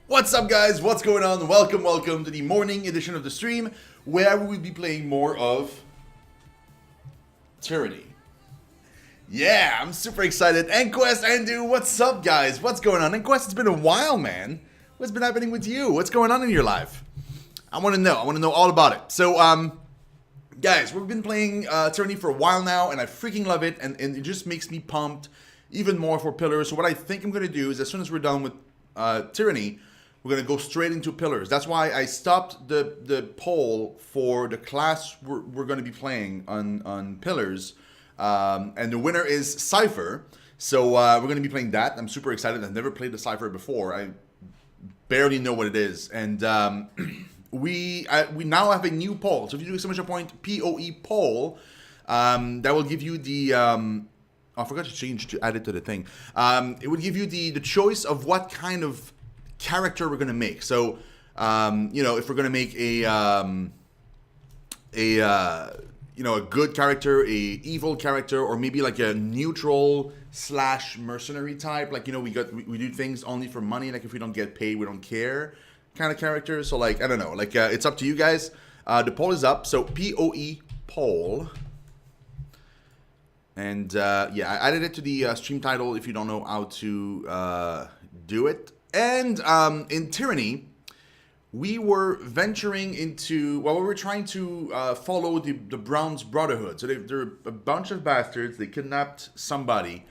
What's up, guys? What's going on? Welcome to the morning edition of the stream, where we will be playing more of Tyranny. Yeah, I'm super excited. Enquest, Andu, what's up, guys? What's going on? Enquest, it's been a while, man. What's been happening with you? What's going on in your life? I want to know. I want to know all about it. So, guys, we've been playing Tyranny for a while now, and I freaking love it, and it just makes me pumped even more for Pillars. So what I think I'm going to do is, as soon as we're done with Tyranny, we're going to go straight into Pillars. That's why I stopped the poll for the class we're going to be playing on Pillars. And the winner is Cypher. So we're going to be playing that. I'm super excited. I've never played the Cypher before. I barely know what it is. And we now have a new poll. So if you do exclamation point POE poll, that will give you the... I forgot to add it to the thing. It would give you the choice of what kind of character we're gonna make. So, you know, if we're gonna make a good character, a evil character, or maybe like a neutral / mercenary type. Like, you know, we do things only for money. Like if we don't get paid, we don't care kind of character. So like, I don't know. Like it's up to you guys. The poll is up. So POE poll. And yeah, I added it to the stream title if you don't know how to do it. And in Tyranny, we were venturing into, well, we were trying to follow the Brown's Brotherhood. So they're a bunch of bastards. They kidnapped somebody,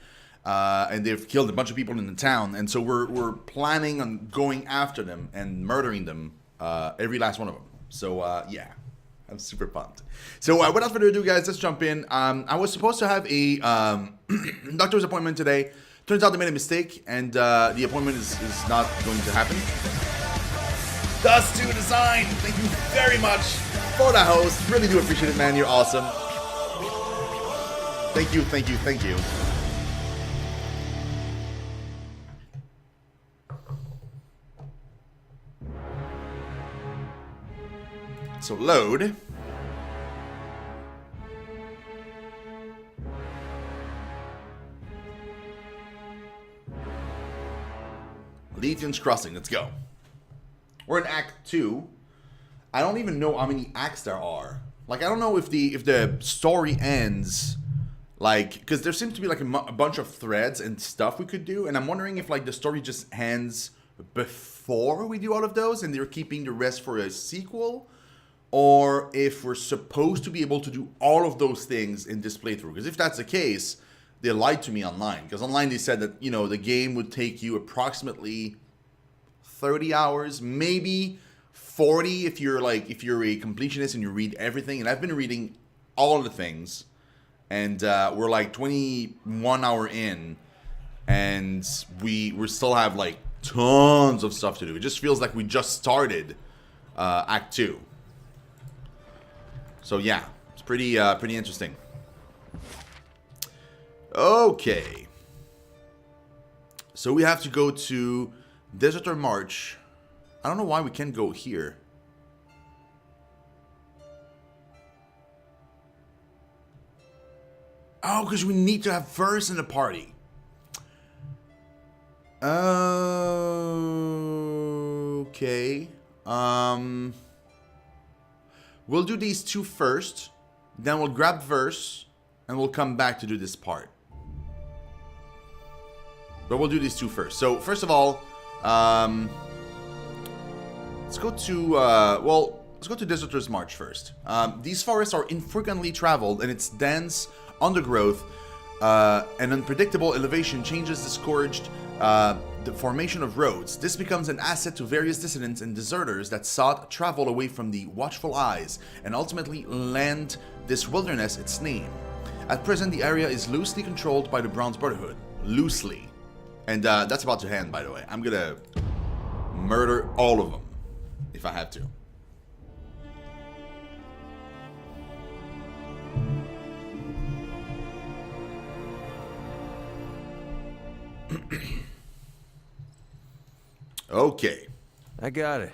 and they've killed a bunch of people in the town. And so we're planning on going after them and murdering them, every last one of them. So yeah. I'm super pumped. So without further ado, guys, let's jump in. I was supposed to have a doctor's appointment today. Turns out they made a mistake, and the appointment is not going to happen. Dust2 Design, thank you very much for the host. Really do appreciate it, man. You're awesome. Thank you, thank you, thank you. So load. Legion's Crossing, let's go. We're in Act 2. I don't even know how many acts there are. Like, I don't know if the story ends, like, because there seems to be like a bunch of threads and stuff we could do, and I'm wondering if like the story just ends before we do all of those and they're keeping the rest for a sequel, or if we're supposed to be able to do all of those things in this playthrough. Because if that's the case, they lied to me online. Because online they said that, you know, the game would take you approximately 30 hours, maybe 40 if you're a completionist and you read everything. And I've been reading all the things, and we're like 21 hour in, and we still have like tons of stuff to do. It just feels like we just started Act 2. So yeah, it's pretty interesting. Okay. So we have to go to Deserter March. I don't know why we can't go here. Oh, because we need to have Verse in the party. Okay. We'll do these two first. Then we'll grab Verse. And we'll come back to do this part. But we'll do these two first. So, first of all, let's go to, let's go to Deserter's March first. These forests are infrequently traveled, and its dense undergrowth and unpredictable elevation changes discouraged the formation of roads. This becomes an asset to various dissidents and deserters that sought travel away from the watchful eyes, and ultimately lend this wilderness its name. At present, the area is loosely controlled by the Brown's Brotherhood. Loosely. And that's about to end, by the way. I'm gonna murder all of them, if I have to. Okay. I got it.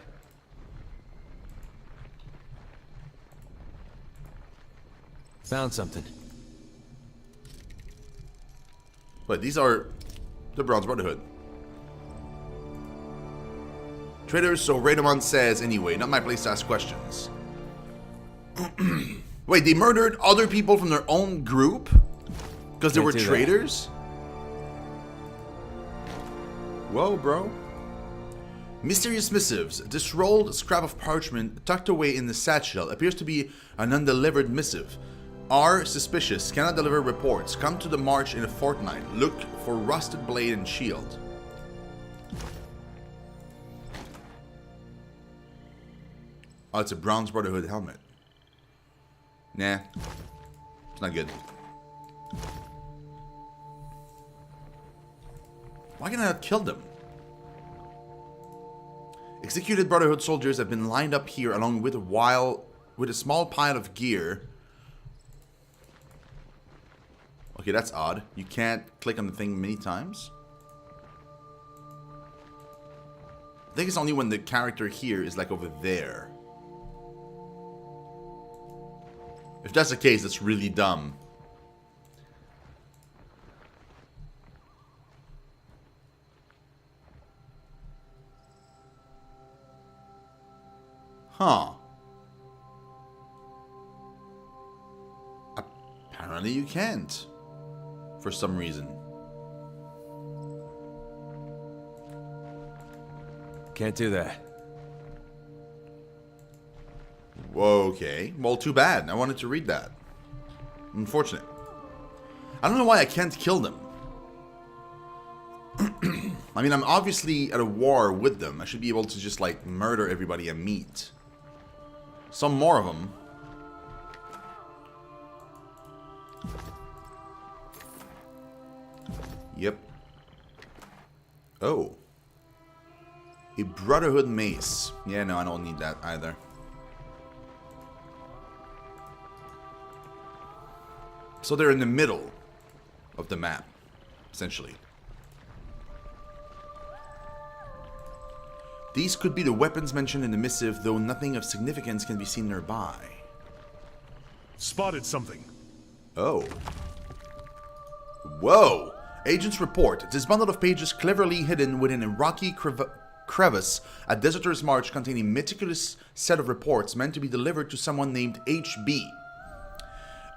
Found something. But these are the Brown's Brotherhood. Traitors, so Raidamon says anyway. Not my place to ask questions. Wait, they murdered other people from their own group? Because they were traitors? Whoa, bro. Mysterious missives. This rolled scrap of parchment tucked away in the satchel appears to be an undelivered missive. Are suspicious. Cannot deliver reports. Come to the march in a fortnight. Look for rusted blade and shield. Oh, it's a Bronze Brotherhood helmet. Nah. It's not good. Why can I not kill them? Executed Brotherhood soldiers have been lined up here along with a small pile of gear. Okay, that's odd. You can't click on the thing many times. I think it's only when the character here is like over there. If that's the case, that's really dumb. Huh. Apparently you can't. For some reason. Can't do that. Okay. Well, too bad. I wanted to read that. Unfortunate. I don't know why I can't kill them. I mean, I'm obviously at a war with them. I should be able to just, like, murder everybody I meet. Some more of them. Yep. Oh. A Brotherhood mace. Yeah, no, I don't need that either. So they're in the middle of the map, essentially. These could be the weapons mentioned in the missive, though nothing of significance can be seen nearby. Spotted something. Oh. Whoa! Agents report. This bundle of pages cleverly hidden within a rocky crevice at Deserter's March contain a meticulous set of reports meant to be delivered to someone named HB.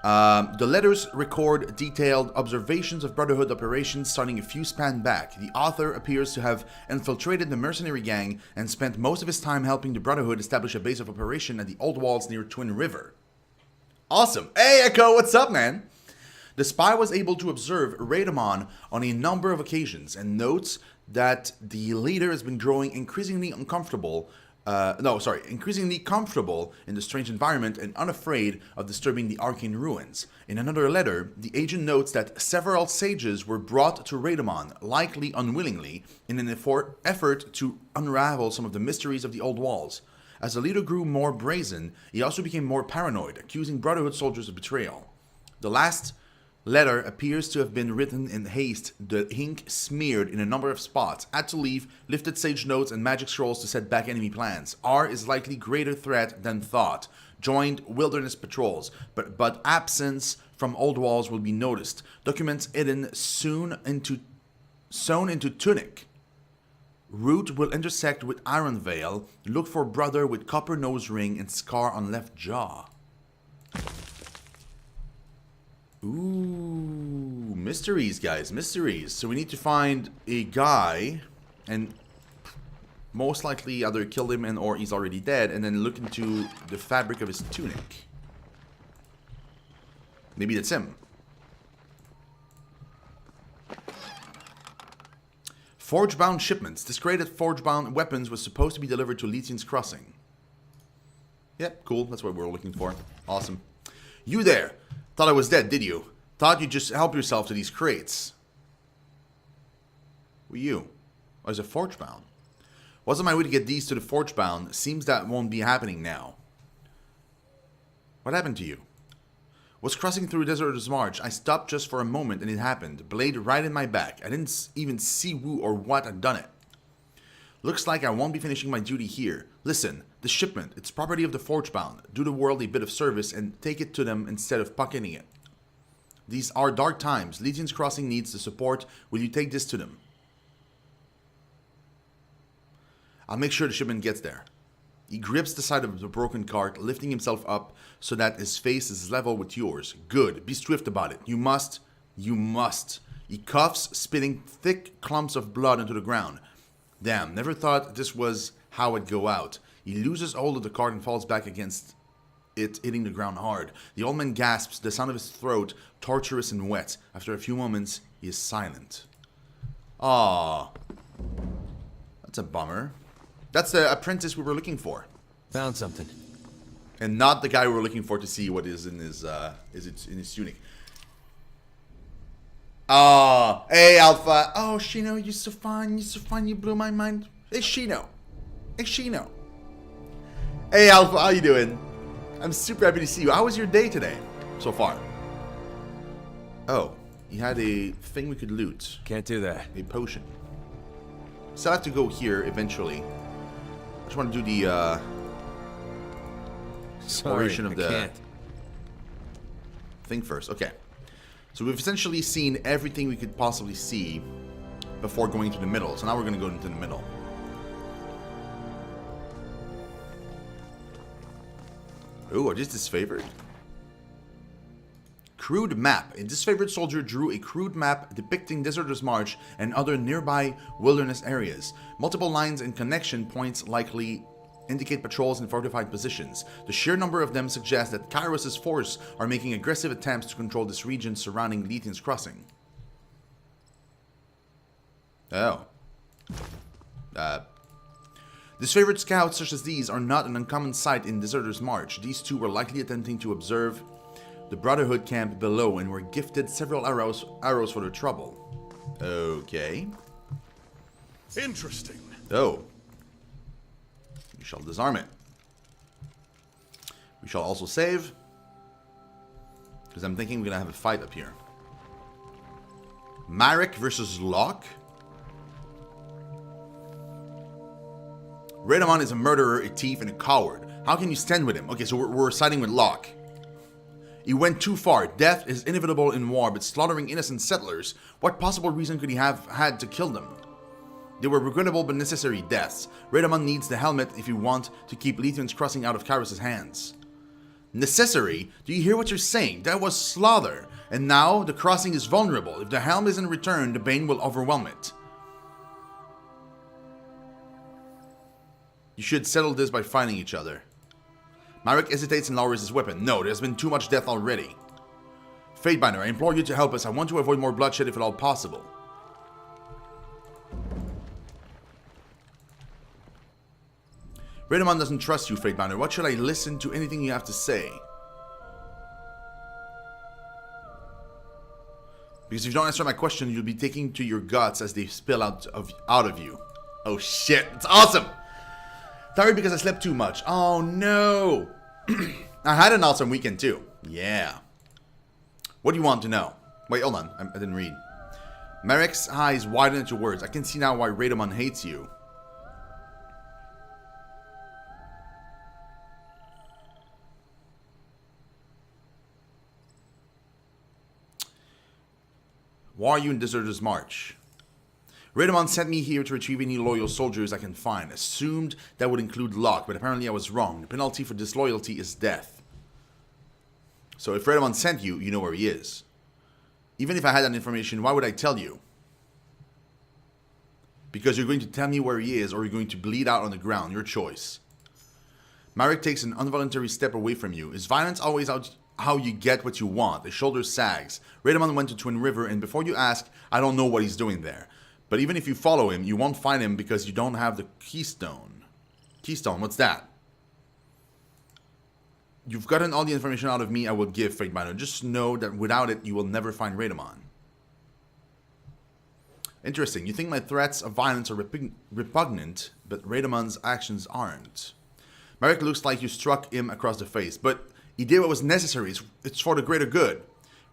The letters record detailed observations of Brotherhood operations starting a few span back. The author appears to have infiltrated the mercenary gang and spent most of his time helping the Brotherhood establish a base of operation at the Old Walls near Twin River. Awesome. Hey, Echo, what's up, man? The spy was able to observe Raidamon on a number of occasions and notes that the leader has been growing increasingly comfortable in the strange environment and unafraid of disturbing the arcane ruins. In another letter, the agent notes that several sages were brought to Raidamon, likely unwillingly, in an effort to unravel some of the mysteries of the Old Walls. As the leader grew more brazen, he also became more paranoid, accusing Brotherhood soldiers of betrayal. The last letter appears to have been written in haste, the ink smeared in a number of spots. Had to leave, lifted sage notes and magic scrolls to set back enemy plans. R is likely greater threat than thought. Joined wilderness patrols, but absence from Old Walls will be noticed. Documents hidden sewn into tunic. Route will intersect with Iron Veil. Look for brother with copper nose ring and scar on left jaw. Ooh, mysteries, guys, mysteries. So we need to find a guy and most likely either kill him and or he's already dead and then look into the fabric of his tunic. Maybe that's him. Forge-bound shipments. Discredited forge-bound weapons was supposed to be delivered to Lethian's Crossing. Yep, cool. That's what we're looking for. Awesome. You there. Thought I was dead, did you? Thought you'd just help yourself to these crates. Who are you? Oh, there's a forge-bound. Wasn't my way to get these to the forge-bound. Seems that won't be happening now. What happened to you? Was crossing through Deserter's March. I stopped just for a moment and it happened. Blade right in my back. I didn't even see who or what had done it. Looks like I won't be finishing my duty here. Listen, the shipment, it's property of the Forgebound. Do the world a bit of service and take it to them instead of pocketing it. These are dark times. Legion's Crossing needs the support. Will you take this to them? I'll make sure the shipment gets there. He grips the side of the broken cart, lifting himself up so that his face is level with yours. Good. Be swift about it. You must. You must. He coughs, spitting thick clumps of blood into the ground. Damn, never thought this was how it'd go out. He loses hold of the cart and falls back against it, hitting the ground hard. The old man gasps, the sound of his throat torturous and wet. After a few moments, he is silent. Ah, that's a bummer. That's the apprentice we were looking for. Found something. And not the guy we were looking for to see what is in his tunic. Oh, hey Alpha. Oh, Shino, you're so fine. You're so fine. You blew my mind. Hey Shino. Hey Shino. Hey Alpha, how you doing? I'm super happy to see you. How was your day today so far? Oh, you had a thing we could loot. Can't do that. A potion. Still have to go here eventually. I just want to do the exploration of the thing first. Okay. So we've essentially seen everything we could possibly see before going to the middle. So now we're going to go into the middle. Ooh, are these disfavored? Crude map. A disfavored soldier drew a crude map depicting Deserter's March and other nearby wilderness areas. Multiple lines and connection points likely indicate patrols in fortified positions. The sheer number of them suggests that Kairos' force are making aggressive attempts to control this region surrounding Lethian's Crossing. Oh. Disfavored scouts such as these are not an uncommon sight in Deserter's March. These two were likely attempting to observe the Brotherhood camp below and were gifted several arrows for their trouble. Okay. Interesting. Oh. We shall disarm it. We shall also save. Because I'm thinking we're going to have a fight up here. Marek versus Locke. Redamon is a murderer, a thief, and a coward. How can you stand with him? Okay, so we're siding with Locke. He went too far. Death is inevitable in war, but slaughtering innocent settlers, what possible reason could he have had to kill them? They were regrettable but necessary deaths. Redamon needs the helmet if you want to keep Lethian's Crossing out of Kairos' hands. Necessary? Do you hear what you're saying? That was slaughter. And now the crossing is vulnerable. If the helm isn't returned, the Bane will overwhelm it. You should settle this by fighting each other. Marek hesitates and lowers his weapon. No, there's been too much death already. Fatebinder, I implore you to help us. I want to avoid more bloodshed if at all possible. Redamon doesn't trust you, Fatebinder. What should I listen to anything you have to say? Because if you don't answer my question, you'll be taking to your guts as they spill out of you. Oh shit, it's awesome! Tired because I slept too much. Oh no! I had an awesome weekend too. Yeah. What do you want to know? Wait, hold on. I didn't read. Marek's eyes widen into words. I can see now why Redamon hates you. Why are you in Deserter's March? Redamon sent me here to retrieve any loyal soldiers I can find. Assumed that would include Locke, but apparently I was wrong. The penalty for disloyalty is death. So if Redamon sent you, you know where he is. Even if I had that information, why would I tell you? Because you're going to tell me where he is, or you're going to bleed out on the ground. Your choice. Marek takes an involuntary step away from you. Is violence always out how you get what you want? His shoulder sags. Redamon went to Twin River, and before you ask, I don't know what he's doing there. But even if you follow him, you won't find him because you don't have the keystone. Keystone, what's that? You've gotten all the information out of me I will give, Fatebinder. Just know that without it, you will never find Redamon. Interesting. You think my threats of violence are repugnant, but Redamon's actions aren't. Marek looks like you struck him across the face, but he did what was necessary. It's for the greater good.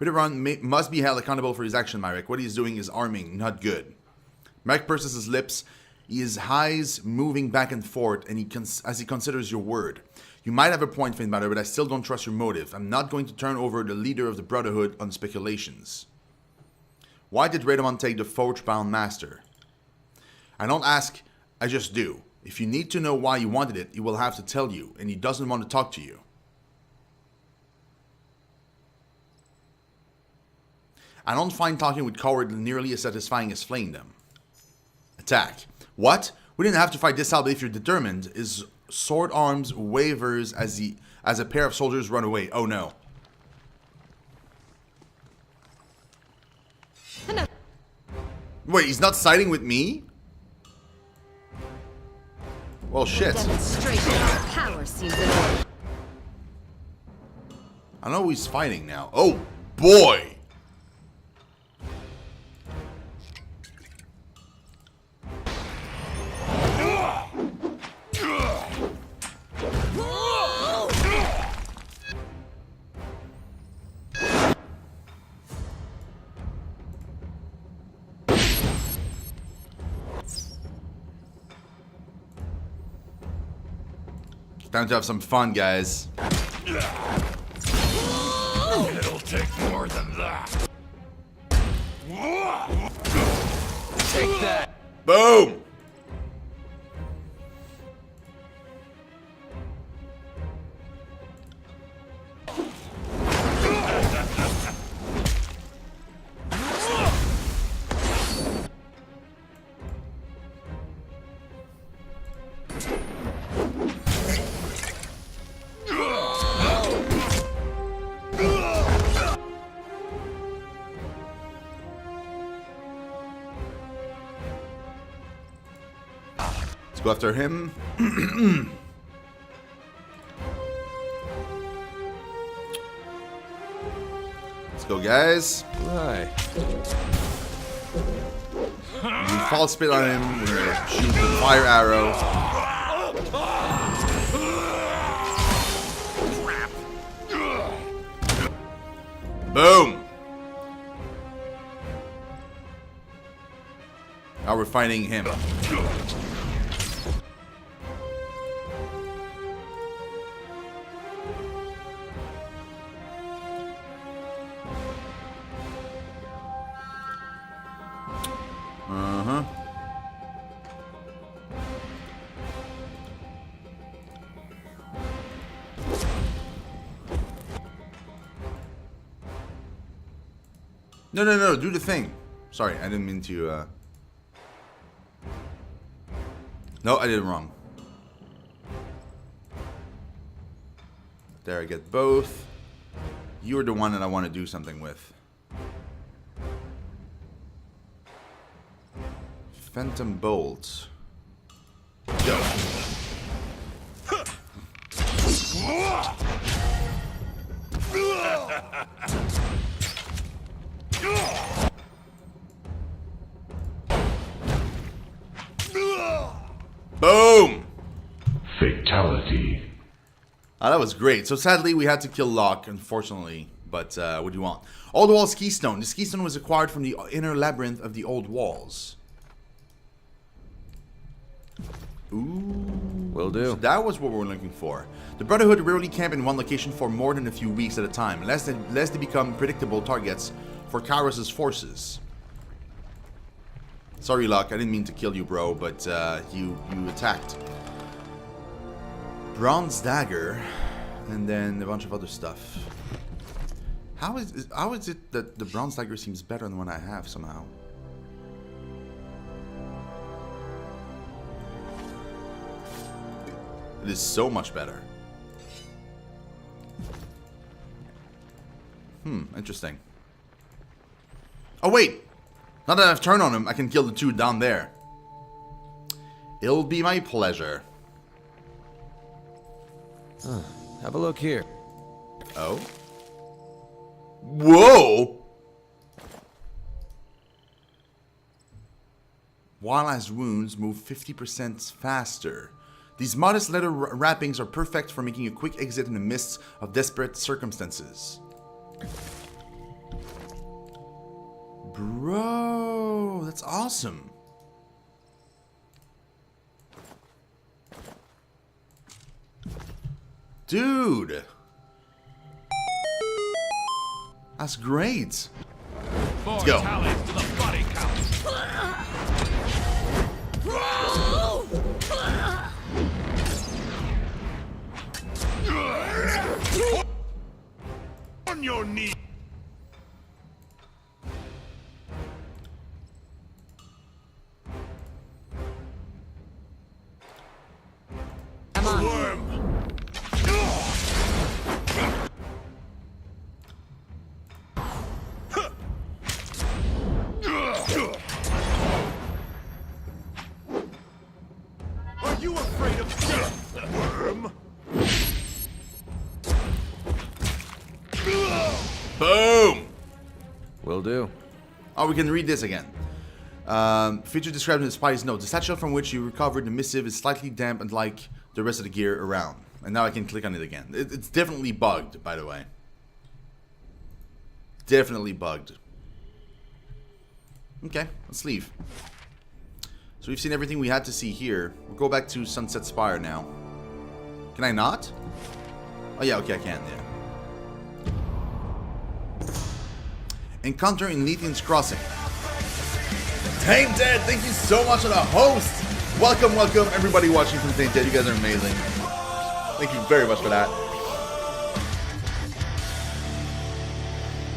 Redamon must be held accountable for his action, Marek. What he's doing is arming, not good. Marek purses his lips, his eyes moving back and forth, and as he considers your word. You might have a point, Fatebinder, but I still don't trust your motive. I'm not going to turn over the leader of the Brotherhood on speculations. Why did Redamon take the Forge-bound Master? I don't ask, I just do. If you need to know why he wanted it, he will have to tell you, and he doesn't want to talk to you. I don't find talking with cowards nearly as satisfying as flaying them. Attack. What? We didn't have to fight this out, but if you're determined, his sword arms wavers as a pair of soldiers run away. Oh no. Wait, he's not siding with me? Well, shit. Demonstration of power seems in order. I know he's fighting now. Oh boy! Time to have some fun, guys. It'll take more than that. Take that. Boom! Go after him. Let's go, guys. Right. We fall spit on him. We're gonna shoot the fire arrow. Boom. Now we're fighting him. No, do the thing. Sorry, I didn't mean to, No, I did it wrong. There, I get both. You're the one that I want to do something with. Phantom Bolt. Go. Boom! Fatality. That was great. So sadly, we had to kill Locke, unfortunately. But what do you want? Old Walls Keystone. This keystone was acquired from the inner labyrinth of the Old Walls. Ooh. Will do. So that was what we were looking for. The Brotherhood rarely camp in one location for more than a few weeks at a time, lest they become predictable targets for Kairos' forces. Sorry, Locke, I didn't mean to kill you, bro, but you attacked. Bronze Dagger, and then a bunch of other stuff. How is it that the Bronze Dagger seems better than the one I have somehow? It is so much better. Interesting. Oh wait! Now that I've turned on him, I can kill the two down there. It'll be my pleasure. Have a look here. Oh? Whoa! Wildeyes wounds move 50% faster. These modest leather wrappings are perfect for making a quick exit in the midst of desperate circumstances. Bro, that's awesome. Dude. That's great. Let's go. To the body count. afraid of death, worm. Boom! Will do. Oh, we can read this again. Feature described in the spy's note. The satchel from which you recovered the missive is slightly damp and like the rest of the gear around. And now I can click on it again. It's definitely bugged, by the way. Definitely bugged. Okay, let's leave. So we've seen everything we had to see here. We'll go back to Sunset Spire now. Can I not? Oh yeah, okay, I can, yeah. Encounter in Lethian's Crossing. Tainted, thank you so much for the host. Welcome, welcome, everybody watching from Tainted. You guys are amazing. Thank you very much for that.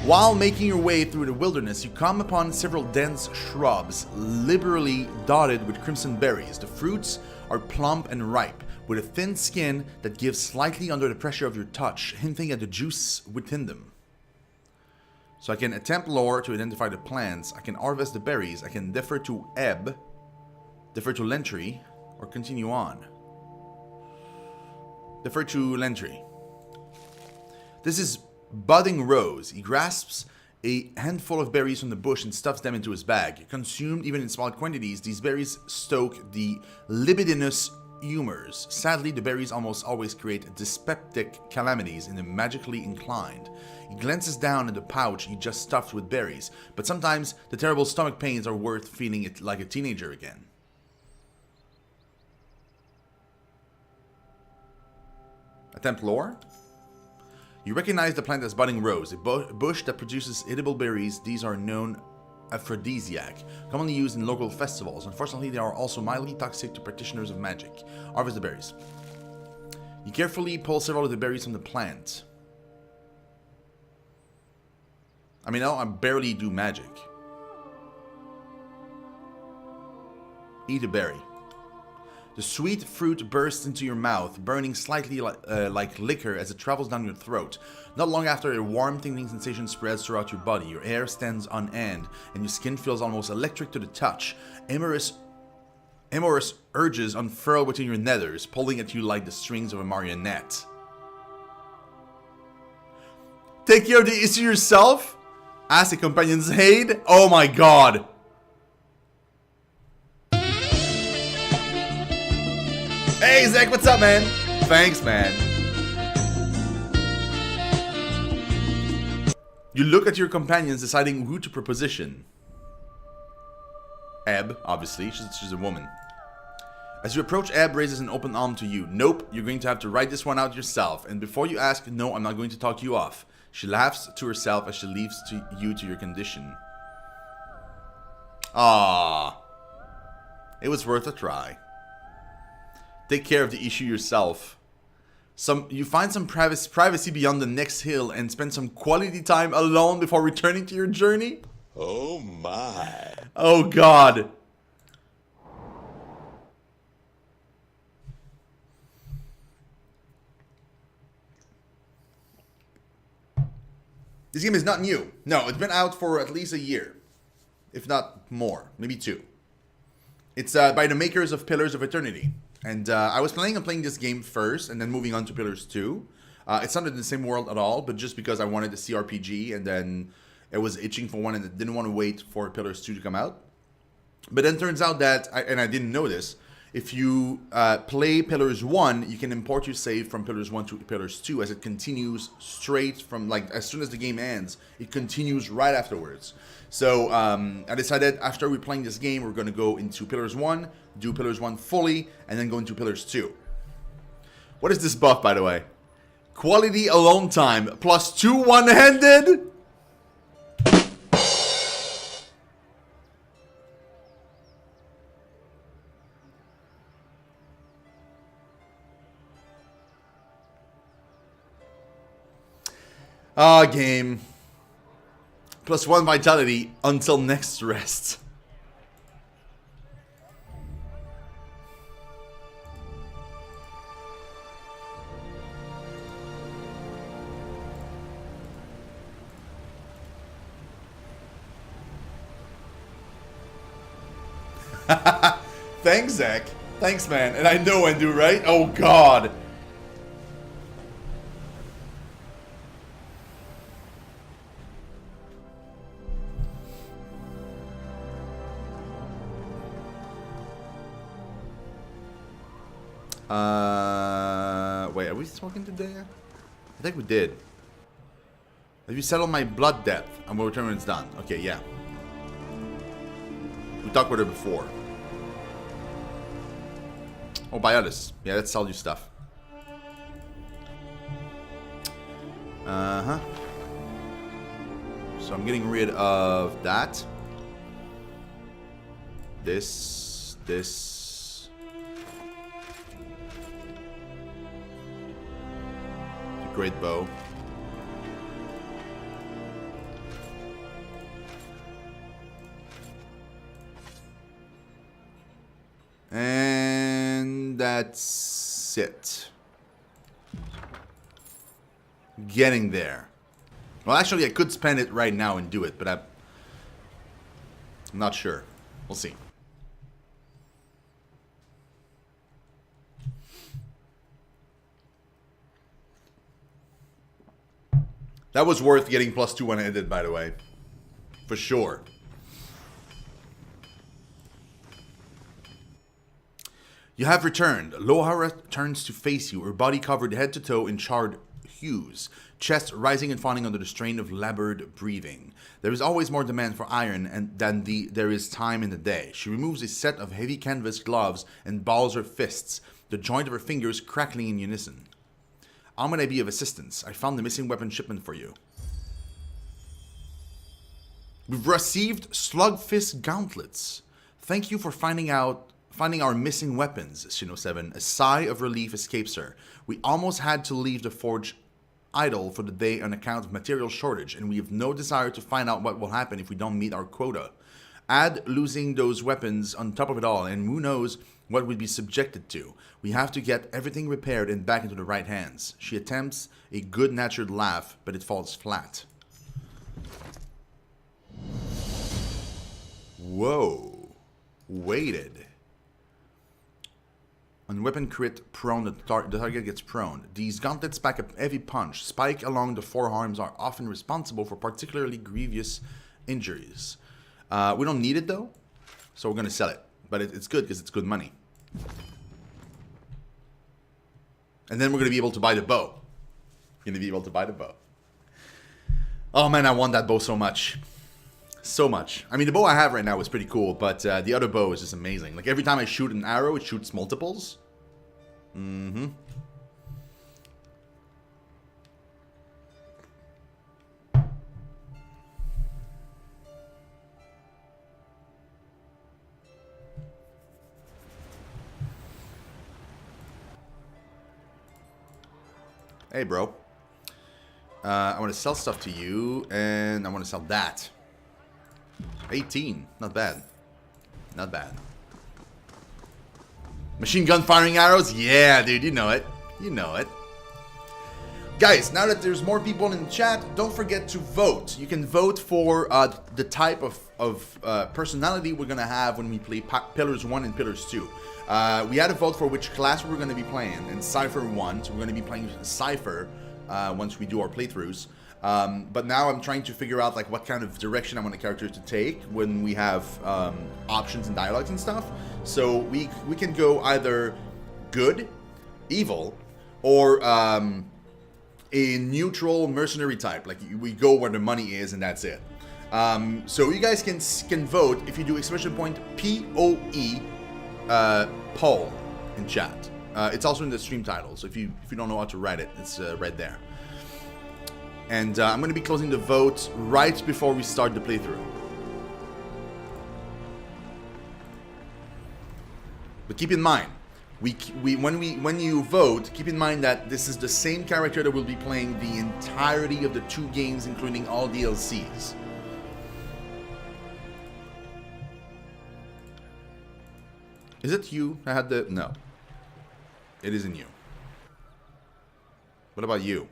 While making your way through the wilderness, you come upon several dense shrubs, liberally dotted with crimson berries. The fruits are plump and ripe, with a thin skin that gives slightly under the pressure of your touch, hinting at the juice within them. So I can attempt lore to identify the plants, I can harvest the berries, I can defer to Ebb, defer to Lentry, or continue on. Defer to Lentry. This is Budding Rose. He grasps a handful of berries from the bush and stuffs them into his bag. Consumed even in small quantities, these berries stoke the libidinous humors. Sadly, the berries almost always create dyspeptic calamities in the magically inclined. He glances down at the pouch he just stuffed with berries, but sometimes the terrible stomach pains are worth feeling it like a teenager again. Attempt lore? You recognize the plant as Budding Rose, a bush that produces edible berries. These are known aphrodisiac, commonly used in local festivals. Unfortunately, they are also mildly toxic to practitioners of magic. Harvest the berries. You carefully pull several of the berries from the plant. I mean, I barely do magic. Eat a berry. The sweet fruit bursts into your mouth, burning slightly like liquor as it travels down your throat. Not long after, a warm, tingling sensation spreads throughout your body. Your hair stands on end, and your skin feels almost electric to the touch. Amorous urges unfurl within your nethers, pulling at you like the strings of a marionette. Take care of the issue yourself? Ask the companion's aid? Oh my god! Hey Zach, what's up, man? Thanks, man. You look at your companions, deciding who to proposition. Ebb, obviously, she's a woman. As you approach, Ebb raises an open arm to you. Nope, you're going to have to write this one out yourself. And before you ask, no, I'm not going to talk you off. She laughs to herself as she leaves you to your condition. Ah, it was worth a try. Take care of the issue yourself. You find some privacy beyond the next hill and spend some quality time alone before returning to your journey. Oh my. Oh god. This game is not new. No, it's been out for at least a year. If not more. Maybe 2. It's by the makers of Pillars of Eternity. And I was planning on playing this game first and then moving on to Pillars 2. It's not in the same world at all, but just because I wanted the CRPG and then it was itching for one and I didn't want to wait for Pillars 2 to come out. But then turns out that, and I didn't know this, if you play Pillars 1, you can import your save from Pillars 1 to Pillars 2 as it continues straight from, like, as soon as the game ends, it continues right afterwards. So I decided after we're playing this game, we're going to go into Pillars 1, do Pillars 1 fully, and then go into Pillars 2. What is this buff, by the way? Quality alone time, plus 2 one-handed? Ah, game. Plus 1 vitality until next rest. Thanks, Zach. Thanks, man. And I know Endu, right? Oh, God. Wait, are we talking today? I think we did. Have you settled my blood debt? And we'll return when it's done. Okay, yeah. We talked about it before. Oh, Biotis. Yeah, let's sell you stuff. Uh-huh. So I'm getting rid of that. This. The great bow. And that's it. Getting there. Well, actually, I could spend it right now and do it, but I'm not sure. We'll see. That was worth getting +2 when I ended, by the way. For sure. You have returned. Lohara turns to face you, her body covered head to toe in charred hues, chest rising and falling under the strain of labored breathing. There is always more demand for iron than there is time in the day. She removes a set of heavy canvas gloves and balls her fists, the joint of her fingers crackling in unison. How may I be of assistance? I found the missing weapon shipment for you. We've received Slugfist gauntlets. Thank you for finding our missing weapons, Shino7. A sigh of relief escapes her. We almost had to leave the forge idle for the day on account of material shortage, and we have no desire to find out what will happen if we don't meet our quota. Add losing those weapons on top of it all, and who knows what we'd be subjected to. We have to get everything repaired and back into the right hands. She attempts a good-natured laugh, but it falls flat. Whoa. Weighted. On weapon crit prone, the target gets prone. These gauntlets pack a heavy punch. Spike along the forearms are often responsible for particularly grievous injuries. We don't need it though, so we're going to sell it. But it's good because it's good money. And then we're going to be able to buy the bow. Going to be able to buy the bow. Oh man, I want that bow so much. So much. I mean, the bow I have right now is pretty cool, but the other bow is just amazing. Like, every time I shoot an arrow, it shoots multiples. Mm-hmm. Hey, bro. I want to sell stuff to you, and I want to sell that. 18. Not bad. Not bad. Machine gun firing arrows? Yeah, dude. You know it. You know it. Guys, now that there's more people in the chat, don't forget to vote. You can vote for the type of personality we're going to have when we play Pillars 1 and Pillars 2. We had a vote for which class we were going to be playing, and Cypher won, so we're going to be playing Cypher once we do our playthroughs. But now I'm trying to figure out like what kind of direction I want the character to take when we have options and dialogues and stuff. So we can go either good, evil, or a neutral mercenary type. Like we go where the money is and that's it. So you guys can vote if you do exclamation point POE poll in chat. It's also in the stream title. So if you don't know how to write it, it's right there. And I'm going to be closing the vote right before we start the playthrough. But keep in mind, when you vote, keep in mind that this is the same character that will be playing the entirety of the 2 games, including all DLCs. Is it you? I had the... No. It isn't you. What about you?